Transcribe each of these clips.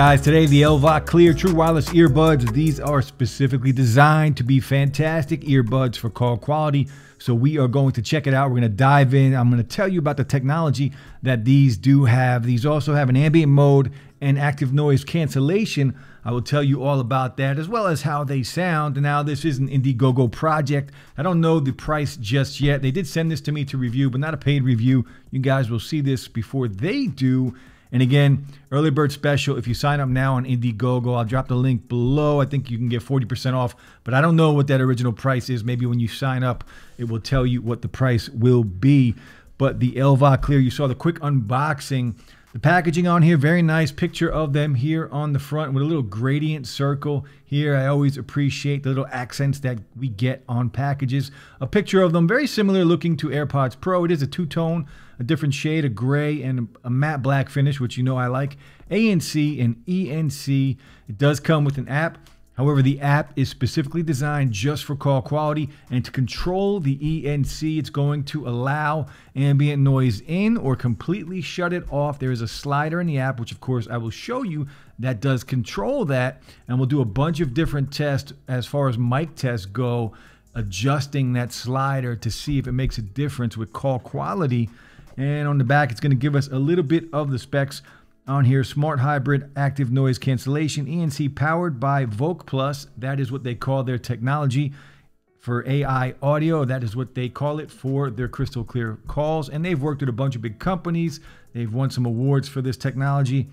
guys, today the Elvoc Clear True Wireless Earbuds. These are specifically designed to be fantastic earbuds for call quality. So we are going to check it out. We're going to dive in. I'm going to tell you about the technology that these do have. These also have an ambient mode and active noise cancellation. I will tell you all about that, as well as how they sound. Now, this is an Indiegogo project. I don't know the price just yet. They did send this to me to review, but not a paid review. You guys will see this before they do. And again, early bird special, if you sign up now on Indiegogo, I'll drop the link below. I think you can get 40% off, but I don't know what that original price is. Maybe when you sign up, it will tell you what the price will be. But the Elvoc Clear, you saw the quick unboxing. The packaging on here, very nice picture of them here on the front with a little gradient circle here. I always appreciate the little accents that we get on packages. A picture of them, very similar looking to AirPods Pro. It is a two-tone, a different shade, a gray and a matte black finish, which you know I like. ANC and ENC. It does come with an app. However, the app is specifically designed just for call quality, and to control the ENC, it's going to allow ambient noise in or completely shut it off. There is a slider in the app, which of course I will show you, that does control that, and we'll do a bunch of different tests as far as mic tests go, adjusting that slider to see if it makes a difference with call quality. And on the back, it's going to give us a little bit of the specs on here. Smart hybrid active noise cancellation, ENC powered by Voc Plus. That is what they call their technology for AI audio. That is what they call it for their crystal clear calls. And they've worked with a bunch of big companies. They've won some awards for this technology.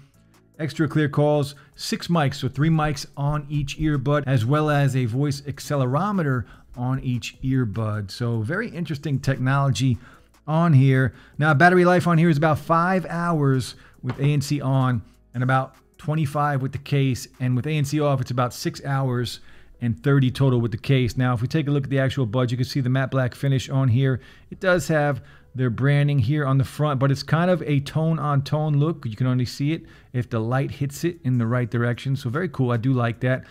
Extra clear calls, 6 mics, so 3 mics on each earbud, as well as a voice accelerometer on each earbud. So very interesting technology on here. Now, battery life on here is about 5 hours with ANC on and about 25 with the case, and with ANC off it's about 6 hours and 30 total with the case. Now if we take a look at the actual bud, you can see the matte black finish on here. It does have their branding here on the front, but it's kind of a tone on tone look. You can only see it if the light hits it in the right direction, so very cool. I do like that.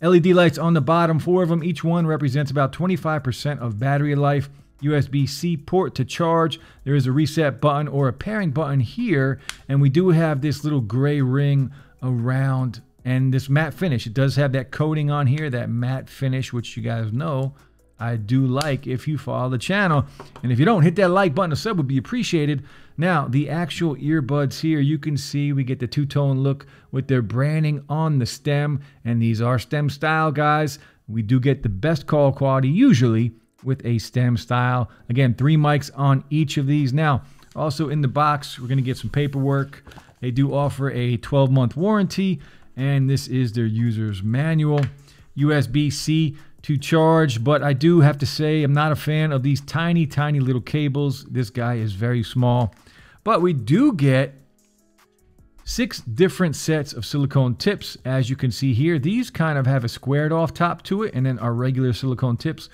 LED lights on the bottom, 4 of them. Each one represents about 25% of battery life. USB-C port to charge. There is a reset button or a pairing button here, and we do have this little gray ring around and this matte finish. It does have that coating on here, that matte finish, which you guys know I do like if you follow the channel. And if you don't, hit that like button. A sub would be appreciated. Now, the actual earbuds here, you can see we get the two-tone look with their branding on the stem, and these are stem style, guys. We do get the best call quality usually with a stem style. Again, 3 mics on each of these. Now, also in the box, we're going to get some paperwork. They do offer a 12-month warranty, and this is their user's manual. USB-C to charge, but I do have to say I'm not a fan of these tiny, tiny little cables. This guy is very small. But we do get 6 different sets of silicone tips, as you can see here. These kind of have a squared off top to it, and then our regular silicone tips,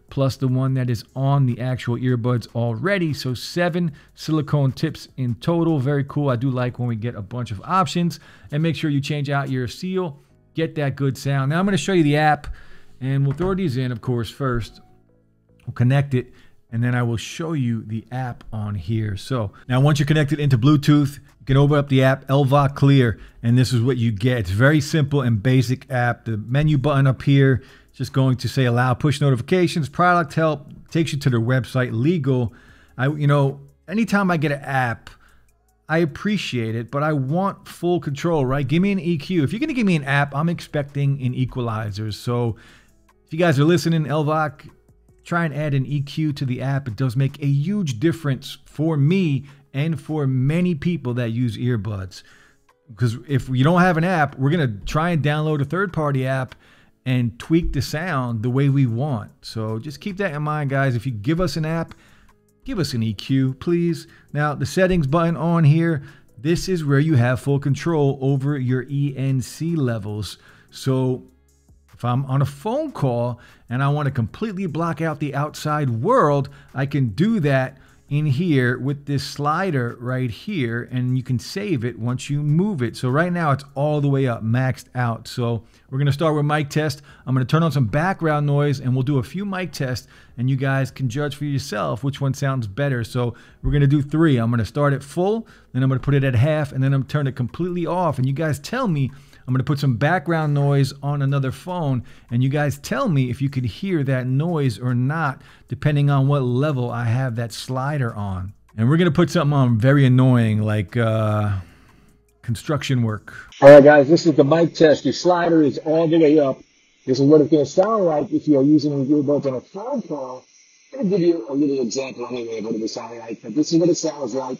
plus the one that is on the actual earbuds already. So 7 silicone tips in total. Very cool. I do like when we get a bunch of options. And make sure you change out your seal. Get that good sound. Now I'm going to show you the app, and we'll throw these in, of course, first. We'll connect it, and then I will show you the app on here. So now once you're connected into Bluetooth, you can open up the app, Elvoc Clear, and this is what you get. It's a very simple and basic app. The menu button up here, just going to say allow push notifications, product help, takes you to their website, legal. Anytime I get an app, I appreciate it, but I want full control, right? Give me an EQ. If you're going to give me an app, I'm expecting an equalizer. So if you guys are listening, Elvoc, try and add an EQ to the app. It does make a huge difference for me and for many people that use earbuds. Because if you don't have an app, we're going to try and download a third-party app and tweak the sound the way we want. So just keep that in mind, guys. If you give us an app, give us an EQ, please. Now, the settings button on here, this is where you have full control over your ENC levels. So if I'm on a phone call and I want to completely block out the outside world, I can do that in here with this slider right here, and you can save it once you move it. So right now it's all the way up, maxed out. So we're going to start with mic test. I'm going to turn on some background noise, and we'll do a few mic tests, and you guys can judge for yourself which one sounds better. So we're going to do 3. I'm going to start it full, then I'm going to put it at half, and then I'm going to turn it completely off. And you guys tell me, I'm going to put some background noise on another phone, and you guys tell me if you could hear that noise or not, depending on what level I have that slider on. And we're going to put something on very annoying, like construction work. All right, guys, this is the mic test. Your slider is all the way up. This is what it's going to sound like if you are using the earbuds on a phone call. I'm going to give you a little example anyway of what it would sound like, but this is what it sounds like.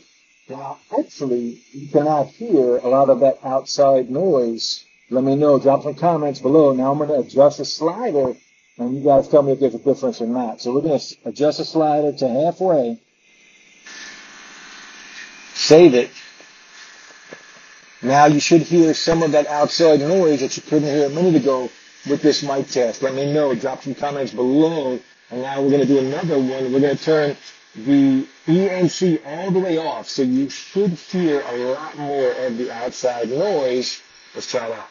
Now, hopefully, you cannot hear a lot of that outside noise. Let me know. Drop some comments below. Now I'm going to adjust the slider, and you guys tell me if there's a difference or not. So we're going to adjust the slider to halfway. Save it. Now you should hear some of that outside noise that you couldn't hear a minute ago with this mic test. Let me know. Drop some comments below. And now we're going to do another one. We're going to turn the ENC all the way off. So you should hear a lot more of the outside noise. Let's try it out.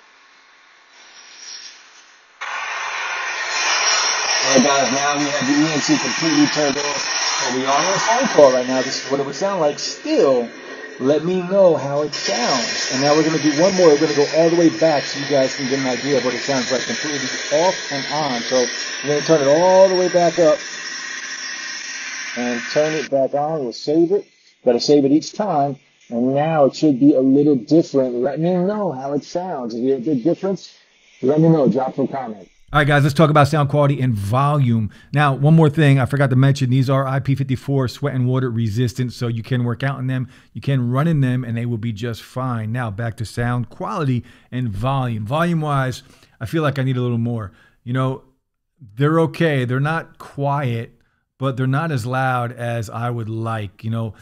All right, guys. Now we have the ENC completely turned off. But we are on a phone call right now. This is what it would sound like. Still, let me know how it sounds. And now we're going to do one more. We're going to go all the way back so you guys can get an idea of what it sounds like completely off and on. So we're going to turn it all the way back up and turn it back on. We'll save it. Got to save it each time. And now it should be a little different. Let me know how it sounds. If you hear a big difference, let me know. Drop some comments. All right, guys, let's talk about sound quality and volume. Now, one more thing I forgot to mention. These are IP54 sweat and water resistant, so you can work out in them, you can run in them, and they will be just fine. Now, back to sound quality and volume. Volume-wise, I feel like I need a little more. You know, they're okay. They're not quiet, but they're not as loud as I would like. You know,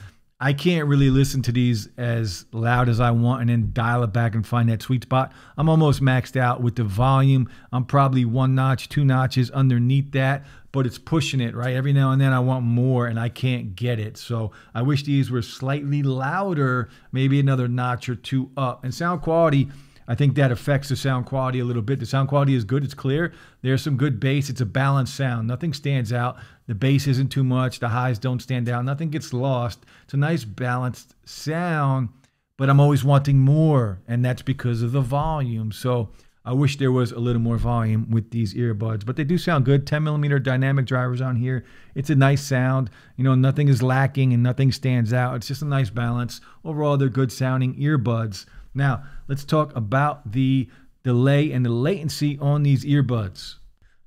I can't really listen to these as loud as I want and then dial it back and find that sweet spot. I'm almost maxed out with the volume. I'm probably 1 notch, 2 notches underneath that, but it's pushing it, right? Every now and then I want more and I can't get it. So I wish these were slightly louder, maybe another notch or 2 up. And sound quality, I think that affects the sound quality a little bit. The sound quality is good. It's clear. There's some good bass. It's a balanced sound. Nothing stands out. The bass isn't too much. The highs don't stand out. Nothing gets lost. It's a nice balanced sound, but I'm always wanting more, and that's because of the volume. So I wish there was a little more volume with these earbuds, but they do sound good. 10mm dynamic drivers on here. It's a nice sound. You know, nothing is lacking and nothing stands out. It's just a nice balance. Overall, they're good sounding earbuds. Now, let's talk about the delay and the latency on these earbuds.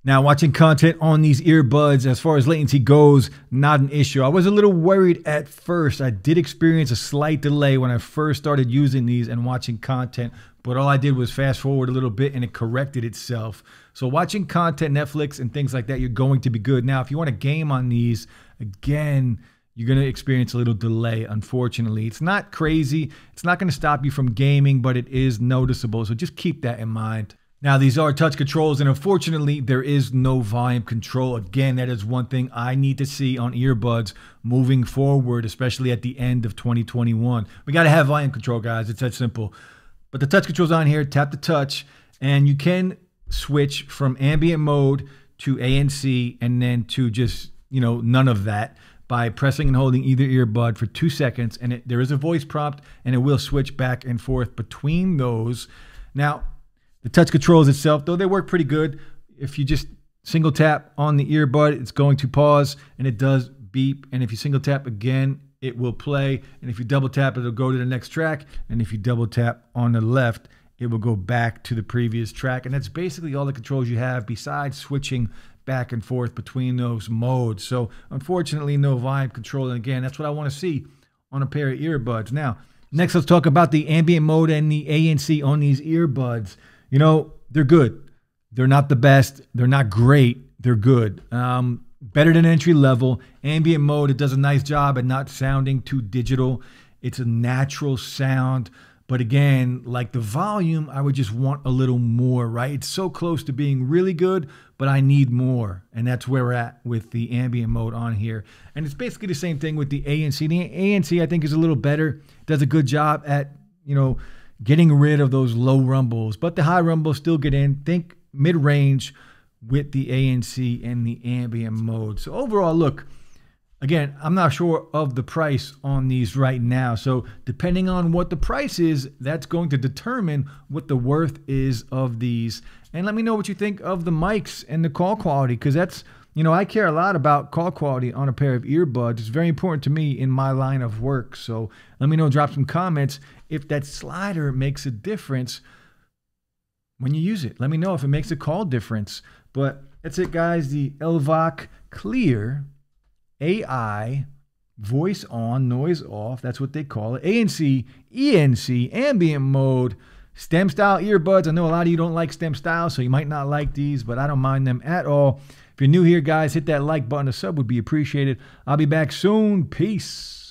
Now, watching content on these earbuds, as far as latency goes, not an issue. I was a little worried at first. I did experience a slight delay when I first started using these and watching content, but all I did was fast forward a little bit and it corrected itself. So watching content, Netflix and things like that, you're going to be good. Now, if you want to game on these, again, you're going to experience a little delay, unfortunately. It's not crazy. It's not going to stop you from gaming, but it is noticeable. So just keep that in mind. Now, these are touch controls, and unfortunately, there is no volume control. Again, that is one thing I need to see on earbuds moving forward, especially at the end of 2021. We got to have volume control, guys. It's that simple. But the touch controls on here, tap the touch, and you can switch from ambient mode to ANC and then to just, you know, none of that by pressing and holding either earbud for 2 seconds. And there is a voice prompt, and it will switch back and forth between those. Now, the touch controls itself, though, they work pretty good. If you just single tap on the earbud, it's going to pause and it does beep. And if you single tap again, it will play. And if you double tap, it'll go to the next track. And if you double tap on the left, it will go back to the previous track. And that's basically all the controls you have besides switching back and forth between those modes. So unfortunately, no volume control. And again, that's what I want to see on a pair of earbuds. Now, next, let's talk about the ambient mode and the ANC on these earbuds. You know, they're good. They're not the best. They're not great. They're good. Better than entry level. Ambient mode, it does a nice job at not sounding too digital. It's a natural sound. But again, like the volume, I would just want a little more, right? It's so close to being really good, but I need more. And that's where we're at with the ambient mode on here. And it's basically the same thing with the ANC. The ANC, I think, is a little better. It does a good job at, you know, getting rid of those low rumbles, but the high rumbles still get in. Think mid-range with the ANC and the ambient mode. So overall, look, again, I'm not sure of the price on these right now. So depending on what the price is, that's going to determine what the worth is of these. And let me know what you think of the mics and the call quality, because that's, I care a lot about call quality on a pair of earbuds. It's very important to me in my line of work. So let me know, drop some comments if that slider makes a difference when you use it. Let me know if it makes a call difference. But that's it, guys. The Elvoc Clear AI, voice on, noise off. That's what they call it. ANC, ENC, ambient mode, stem style earbuds. I know a lot of you don't like stem style, so you might not like these, but I don't mind them at all. If you're new here, guys, hit that like button. A sub would be appreciated. I'll be back soon. Peace.